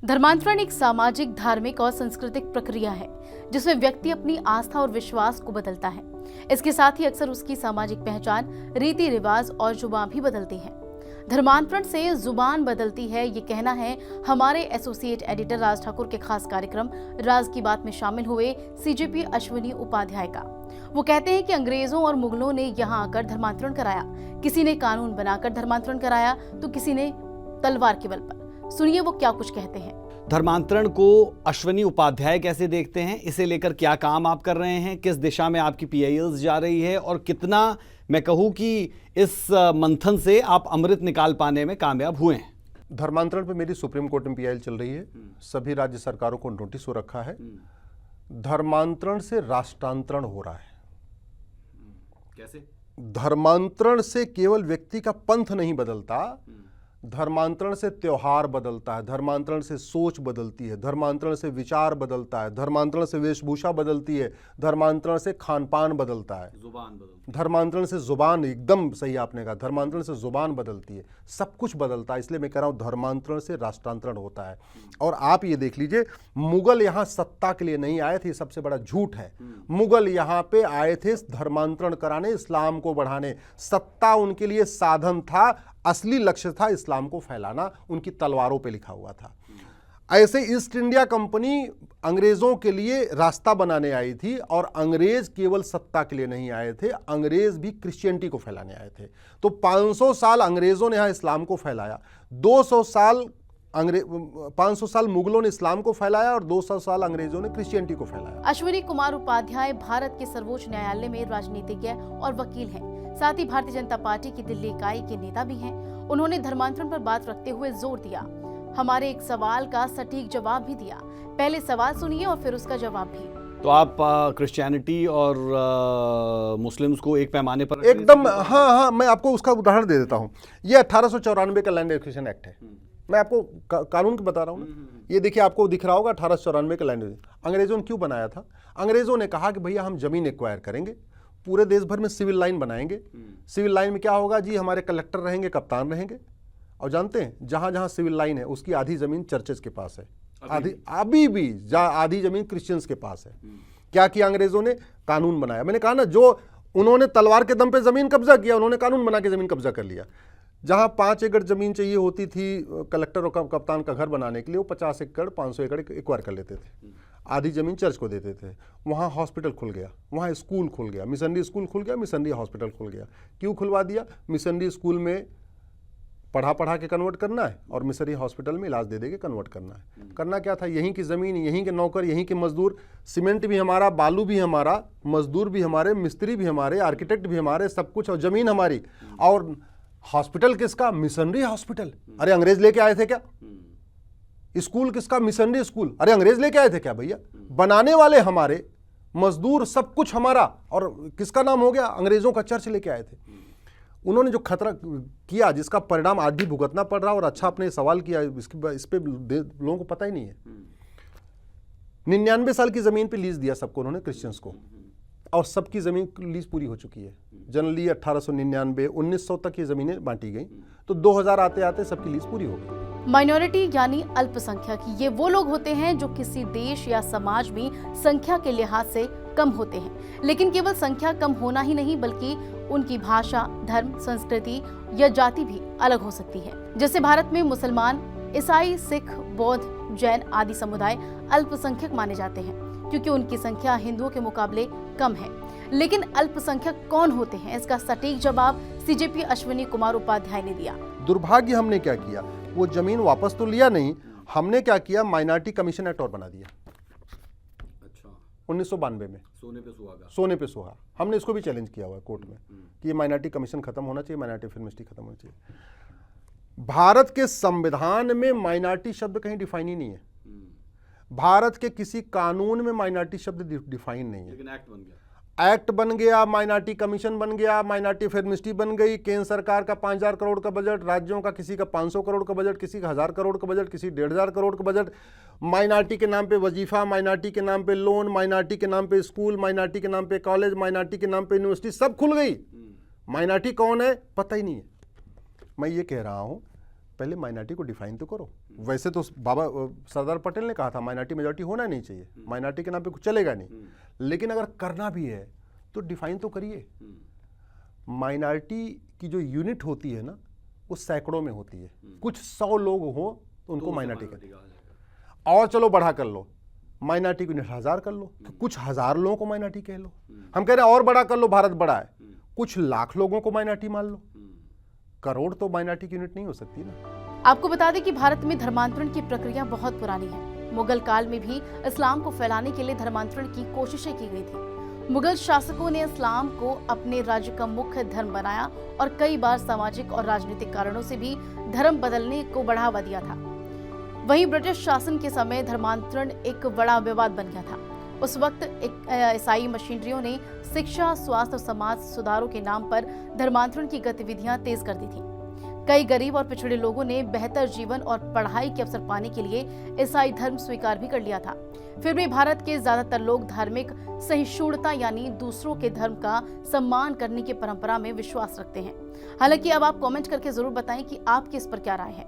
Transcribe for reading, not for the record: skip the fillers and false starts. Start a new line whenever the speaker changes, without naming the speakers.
धर्मांतरण एक सामाजिक, धार्मिक और सांस्कृतिक प्रक्रिया है जिसमें व्यक्ति अपनी आस्था और विश्वास को बदलता है। इसके साथ ही अक्सर उसकी सामाजिक पहचान, रीति रिवाज और जुबान भी बदलती है। धर्मांतरण से जुबान बदलती है, ये कहना है हमारे एसोसिएट एडिटर राज ठाकुर के खास कार्यक्रम राज की बात में शामिल हुए सीजेपी अश्विनी उपाध्याय का। वो कहते हैं कि अंग्रेजों और मुगलों ने यहाँ आकर धर्मांतरण कराया। किसी ने कानून बनाकर धर्मांतरण कराया तो किसी ने तलवार के बल पर। सुनिए वो क्या कुछ कहते हैं।
धर्मांतरण को अश्विनी उपाध्याय कैसे देखते हैं, इसे लेकर क्या काम आप कर रहे हैं, किस दिशा में आपकी पीआईएल्स जा रही है और कितना मैं कहूं कि इस मंथन से आप अमृत निकाल पाने में कामयाब हुए हैं।
धर्मांतरण पे मेरी सुप्रीम कोर्ट में पीआईएल चल रही है। सभी राज्य सरकारों को नोटिस हो रखा है। धर्मांतरण से राष्ट्रांतरण हो रहा है।
कैसे?
धर्मांतरण से केवल व्यक्ति का पंथ नहीं बदलता, धर्मांतरण से त्योहार बदलता है, धर्मांतरण से सोच बदलती है, धर्मांतरण से विचार बदलता है, धर्मांतरण से वेशभूषा बदलती है, धर्मांतरण से खान पान बदलता है,
जुबान बदलती है,
धर्मांतरण से जुबान, एकदम सही आपने कहा, धर्मांतरण से जुबान बदलती है, सब कुछ बदलता है। इसलिए मैं कह रहा हूँ धर्मांतरण से राष्ट्रांतरण होता है। और आप ये देख लीजिए, मुगल यहाँ सत्ता के लिए नहीं आए थे, सबसे बड़ा झूठ है। मुगल यहाँ पे आए थे धर्मांतरण कराने, इस्लाम को बढ़ाने। सत्ता उनके लिए साधन था, असली लक्ष्य था इस्लाम को फैलाना, उनकी तलवारों पे लिखा हुआ था। ऐसे ईस्ट इंडिया कंपनी अंग्रेजों के लिए रास्ता बनाने आई थी, और अंग्रेज केवल सत्ता के लिए नहीं आए थे, अंग्रेज भी क्रिश्चियनिटी को फैलाने आए थे। तो 500 साल अंग्रेजों ने यहाँ इस्लाम को फैलाया, 500 साल मुगलों ने इस्लाम को फैलाया और 200 साल अंग्रेजों ने क्रिश्चियनिटी को फैलाया।
अश्विनी कुमार उपाध्याय भारत के सर्वोच्च न्यायालय में राजनीतिज्ञ और वकील हैं। साथ ही भारतीय जनता पार्टी की दिल्ली इकाई के नेता भी हैं। उन्होंने धर्मांतरण पर बात रखते हुए जोर दिया, हमारे एक सवाल का सटीक जवाब भी दिया। पहले सवाल सुनिए और फिर उसका जवाब भी।
तो आप क्रिश्चियनिटी और मुस्लिम्स को एक पैमाने पर
एकदम, हाँ, मैं आपको उसका उदाहरण दे देता हूँ। ये 1894 का लैंड एक्विजिशन एक्ट है। मैं आपको कानून की बता रहा हूँ ना। ये देखिए, आपको दिख रहा होगा 1894 का लैंड एक्विजिशन। अंग्रेजों ने क्यों बनाया था? अंग्रेजों ने कहा कि भैया हम जमीन एक्वायर करेंगे, पूरे देश भर में सिविल लाइन बनाएंगे। सिविल लाइन में क्या होगा जी, हमारे कलेक्टर रहेंगे, कप्तान रहेंगे। और जानते हैं, जहां जहां सिविल लाइन है उसकी आधी जमीन चर्चेज के पास है, अभी भी आधी जमीन क्रिश्चियंस के पास है। क्या किया अंग्रेजों ने? कानून बनाया। मैंने कहा ना, जो उन्होंने तलवार के दम पे जमीन कब्जा किया, उन्होंने कानून बना के जमीन कब्जा कर लिया। जहां 5 एकड़ जमीन चाहिए होती थी कलेक्टर और कप्तान का घर बनाने के लिए, वो 50 एकड़ 500 एकड़ एक्वायर कर लेते थे। आधी जमीन चर्च को देते थे। वहाँ हॉस्पिटल खुल गया, वहाँ स्कूल खुल गया, मिशनरी स्कूल खुल गया, मिशनरी हॉस्पिटल खुल गया। क्यों खुलवा दिया? मिशनरी स्कूल में पढ़ा के कन्वर्ट करना है और मिशनरी हॉस्पिटल में इलाज दे के कन्वर्ट करना है। करना क्या था? यहीं की ज़मीन, यहीं के नौकर, यहीं के मजदूर, सीमेंट भी हमारा, बालू भी हमारा, मजदूर भी हमारे, मिस्त्री भी हमारे, आर्किटेक्ट भी हमारे, सब कुछ, और ज़मीन हमारी। और हॉस्पिटल किसका? Missionary hospital. अरे अंग्रेज लेके आए थे क्या? स्कूल किसका? Missionary school. अरे अंग्रेज लेके आए थे क्या भैया? बनाने वाले हमारे, मजदूर, सब कुछ हमारा। और किसका नाम हो गया? अंग्रेजों का चर्च लेके आए थे। उन्होंने जो खतरा किया, जिसका परिणाम आज भी भुगतना पड़ रहा, और अच्छा आपने सवाल किया, इस पे लोगों को पता ही नहीं है। 99 साल की जमीन पे लीज दिया सबको उन्होंने, क्रिश्चियंस को, और सबकी जमीन लीज पूरी हो चुकी है। जनरली 1899 1900 तक ये जमीनें बांटी गई, तो 2000 आते आते सबकी लीज पूरी हो गई।
माइनॉरिटी यानी अल्पसंख्यक, ये वो लोग होते हैं जो किसी देश या समाज में संख्या के लिहाज से कम होते हैं। लेकिन केवल संख्या कम होना ही नहीं, बल्कि उनकी भाषा, धर्म, संस्कृति या जाति भी अलग हो सकती है। जैसे भारत में मुसलमान, ईसाई, सिख, बौद्ध, जैन आदि समुदाय अल्पसंख्यक माने जाते हैं क्योंकि उनकी संख्या हिंदुओं के मुकाबले कम है। लेकिन अल्पसंख्यक कौन होते हैं, इसका सटीक जवाब सीजेपी अश्विनी कुमार उपाध्याय ने दिया।
दुर्भाग्य हमने क्या किया, वो जमीन वापस तो लिया नहीं, हमने क्या किया, माइनॉरिटी कमीशन एक्ट और बना दिया।
अच्छा।
1992 में सोने पे सुहागा। हमने इसको भी चैलेंज किया हुआ है कोर्ट में कि ये माइनॉरिटी कमीशन खत्म होना चाहिए, माइनॉरिटी फिल्मिस्ट्री खत्म होनी चाहिए। भारत के संविधान में माइनॉरिटी शब्द कहीं डिफाइन ही नहीं है। भारत के किसी कानून में माइनॉरिटी शब्द डिफाइन नहीं है।
लेकिन एक्ट बन गया,
एक्ट बन गया, माइनॉरिटी कमीशन बन गया, माइनॉरिटी फिल्मिस्ट्री बन गई। केंद्र सरकार का 5000 करोड़ का बजट, राज्यों का किसी का 500 करोड़ का बजट, किसी का 1000 करोड़ का बजट, किसी 1500 करोड़ का बजट। माइनॉरिटी के नाम पे वजीफा, माइनॉरिटी के नाम पे लोन, माइनॉरिटी के नाम पे स्कूल, माइनॉरिटी के नाम पे कॉलेज, माइनॉरिटी के नाम पे यूनिवर्सिटी, सब खुल गई। माइनॉरिटी कौन है पता ही नहीं है। मैं ये कह रहा हूँ पहले माइनॉरिटी को डिफाइन तो करो। वैसे तो बाबा सरदार पटेल ने कहा था माइनॉरिटी मेजॉरिटी होना नहीं चाहिए, माइनॉरिटी के नाम पे कुछ चलेगा नहीं, लेकिन अगर करना भी है तो डिफाइन तो करिए। माइनॉरिटी की जो यूनिट होती है ना वो सैकड़ों में होती है, कुछ 100 लोग हो तो उनको माइनॉरिटी कहते हैं। और चलो बढ़ा कर लो, माइनॉरिटी को 1000 कर लो तो कुछ 1000 लोगों को माइनॉरिटी कह लो। हम कह रहे हैं और बड़ा कर लो, भारत बड़ा है, कुछ लाख लोगों को माइनॉरिटी मान लो, करोड़ तो माइनॉरिटी की यूनिट नहीं हो सकती ना।
आपको बता दें कि भारत में धर्मांतरण की प्रक्रिया बहुत पुरानी है। मुगल काल में भी इस्लाम को फैलाने के लिए धर्मांतरण की कोशिशें की गई थी। मुगल शासकों ने इस्लाम को अपने राज्य का मुख्य धर्म बनाया और कई बार सामाजिक और राजनीतिक कारणों से भी धर्म बदलने को बढ़ावा दिया था। वहीं ब्रिटिश शासन के समय धर्मांतरण एक बड़ा विवाद बन गया था। उस वक्त ईसाई मिशनरियों ने शिक्षा, स्वास्थ्य और समाज सुधारों के नाम पर धर्मांतरण की गतिविधियां तेज कर दी थी। कई गरीब और पिछड़े लोगों ने बेहतर जीवन और पढ़ाई के अवसर पाने के लिए ईसाई धर्म स्वीकार भी कर लिया था। फिर भी भारत के ज्यादातर लोग धार्मिक सहिष्णुता यानी दूसरों के धर्म का सम्मान करने की परंपरा में विश्वास रखते हैं। हालांकि अब आप कमेंट करके जरूर बताएं कि आपकी इस पर क्या राय है।